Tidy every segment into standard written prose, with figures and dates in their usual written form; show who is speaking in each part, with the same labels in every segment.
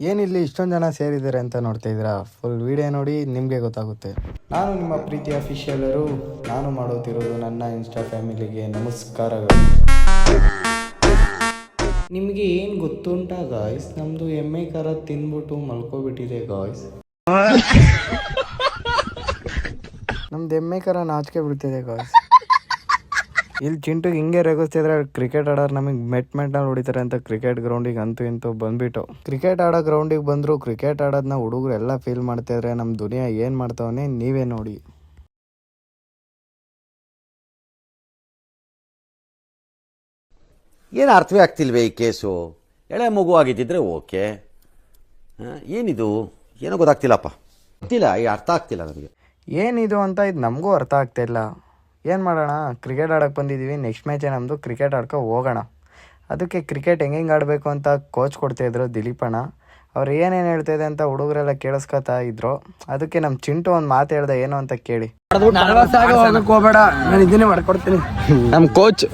Speaker 1: ಏನಿಲ್ಲಿ ಇಷ್ಟೊಂದು ಜನ ಸೇರಿದ್ದಾರೆ ಅಂತ ನೋಡ್ತಾ ಇದ್ದೀರಾ? ಫುಲ್ ವಿಡಿಯೋ ನೋಡಿ ನಿಮಗೆ ಗೊತ್ತಾಗುತ್ತೆ. ನಾನು ನಿಮ್ಮ ಪ್ರೀತಿಯ ಅಫಿಷಿಯಲರು. ನಾನು ಮಾಡೋತಿರೋದು ನನ್ನ ಇನ್ಸ್ಟಾ ಫ್ಯಾಮಿಲಿಗೆ ನಮಸ್ಕಾರಗಳು. ನಿಮಗೆ ಏನು ಗೊತ್ತುಂಟಾ ಗಾಯ್ಸ್, ನಮ್ಮದು ಎಮ್ಮೆ ಖಾರ ತಿಂದ್ಬಿಟ್ಟು ಮಲ್ಕೋಬಿಟ್ಟಿದೆ ಗಾಯ್ಸ್. ನಮ್ದು ಎಮ್ಮೆ ಖಾರ ನಾಚಿಕೆ ಬಿಡ್ತಿದೆ ಗಾಯ್ಸ್. ಇಲ್ಲಿ ಚಿಂಟುಗೆ ಹಿಂಗೆ ರೇಗಿಸ್ತಿದ್ರೆ ಕ್ರಿಕೆಟ್ ಆಡೋರು ನಮಗೆ ಮೆಟ್ನಲ್ಲಿ ಹೊಡಿತಾರೆ ಅಂತ ಕ್ರಿಕೆಟ್ ಗ್ರೌಂಡಿಗೆ ಅಂತೂ ಇಂತೂ ಬಂದ್ಬಿಟ್ಟು ಕ್ರಿಕೆಟ್ ಆಡೋ ಗ್ರೌಂಡಿಗೆ ಬಂದರು. ಕ್ರಿಕೆಟ್ ಆಡೋದನ್ನ ಹುಡುಗರು ಎಲ್ಲ ಫೀಲ್ ಮಾಡ್ತಿದ್ರೆ ನಮ್ಮ ದುನಿಯಾ ಏನು ಮಾಡ್ತಾವನೆ ನೀವೇ ನೋಡಿ.
Speaker 2: ಏನು ಅರ್ಥವೇ ಆಗ್ತಿಲ್ವೇ ಈ ಕೇಸು? ಎಳೆ ಮಗು ಆಗಿದ್ದಿದ್ರೆ ಓಕೆ, ಏನಿದು ಏನೋ ಗೊತ್ತಾಗ್ತಿಲ್ಲಪ್ಪ, ಗೊತ್ತಿಲ್ಲ, ಈ ಅರ್ಥ ಆಗ್ತಿಲ್ಲ ನನಗೆ
Speaker 1: ಏನಿದು ಅಂತ. ಇದು ನಮಗೂ ಅರ್ಥ ಆಗ್ತಾಯಿಲ್ಲ. ಏನು ಮಾಡೋಣ, ಕ್ರಿಕೆಟ್ ಆಡೋಕ್ಕೆ ಬಂದಿದ್ದೀವಿ, ನೆಕ್ಸ್ಟ್ ಮ್ಯಾಚೇ ನಮ್ಮದು, ಕ್ರಿಕೆಟ್ ಆಡ್ಕೊ ಹೋಗೋಣ. ಅದಕ್ಕೆ ಕ್ರಿಕೆಟ್ ಹೆಂಗೆ ಆಡಬೇಕು ಅಂತ ಕೋಚ್ ಕೊಡ್ತಾಯಿದ್ರು ದಿಲೀಪಣ್ಣ. ಅವ್ರು ಏನೇನು ಹೇಳ್ತಾಯಿದೆ ಅಂತ ಹುಡುಗರೆಲ್ಲ ಕೇಳಿಸ್ಕೊತಾ ಇದ್ರು. ಅದಕ್ಕೆ ನಮ್ಮ ಚಿಂಟು ಒಂದು ಮಾತು ಹೇಳ್ದೆ, ಏನು ಅಂತ ಕೇಳಿ.
Speaker 3: ಹೋಗ್ಬೇಡ, ನಾನು ಇದನ್ನೇ ಮಾಡ್ಕೊಡ್ತೀನಿ. ನಮ್ಮ ಕೋಚ್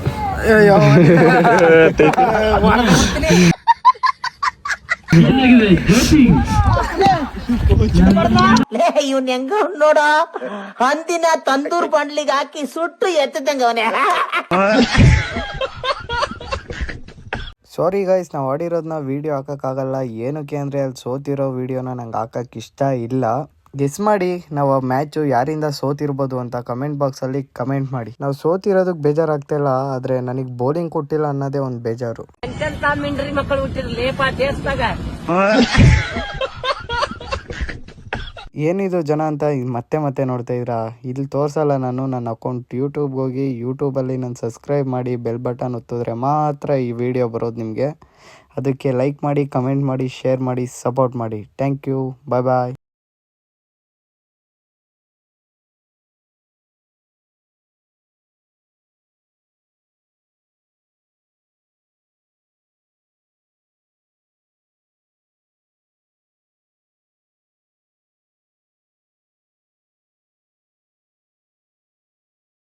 Speaker 4: ಇವ್ನ ಹೆಂಗ ನೋಡ, ಅಂದಿನ ತಂದೂರ್ ಬಂಡ್ಲಿಗೆ ಹಾಕಿ ಸುಟ್ಟು ಎತ್ತದಂಗ ಅವನೇ.
Speaker 1: ಸಾರಿ ಗೈಸ್, ನಾವು ಆಡಿರೋದನ್ನ ವೀಡಿಯೋ ಹಾಕೋಕ್ಕಾಗಲ್ಲ. ಏನಕ್ಕೆ ಅಂದರೆ ಅಲ್ಲಿ ಸೋತಿರೋ ವೀಡಿಯೋನ ನಂಗೆ ಹಾಕೋಕ್ಕೆ ಇಷ್ಟ ಇಲ್ಲ. ಗೆಸ್ ಮಾಡಿ ನಾವು ಆ ಮ್ಯಾಚು ಯಾರಿಂದ ಸೋತಿರ್ಬೋದು ಅಂತ ಕಮೆಂಟ್ ಬಾಕ್ಸಲ್ಲಿ ಕಮೆಂಟ್ ಮಾಡಿ. ನಾವು ಸೋತಿರೋದಕ್ಕೆ ಬೇಜಾರಾಗ್ತಿಲ್ಲ, ಆದರೆ ನನಗೆ ಬೌಲಿಂಗ್ ಕೊಟ್ಟಿಲ್ಲ ಅನ್ನೋದೇ ಒಂದು ಬೇಜಾರು. ಏನಿದು ಜನ ಅಂತ ಮತ್ತೆ ನೋಡ್ತಾ ಇದ್ದೀರಾ? ಇಲ್ಲಿ ತೋರಿಸಲ್ಲ ನಾನು. ನನ್ನ ಅಕೌಂಟ್ ಯೂಟ್ಯೂಬ್ಗೆ ಹೋಗಿ ಯೂಟ್ಯೂಬಲ್ಲಿ ನಾನು ಸಬ್ಸ್ಕ್ರೈಬ್ ಮಾಡಿ ಬೆಲ್ ಬಟನ್ ಒತ್ತಿದ್ರೆ ಮಾತ್ರ ಈ ವಿಡಿಯೋ ಬರೋದು ನಿಮಗೆ. ಅದಕ್ಕೆ ಲೈಕ್ ಮಾಡಿ, ಕಮೆಂಟ್ ಮಾಡಿ, ಶೇರ್ ಮಾಡಿ, ಸಪೋರ್ಟ್ ಮಾಡಿ. Thank you, bye bye.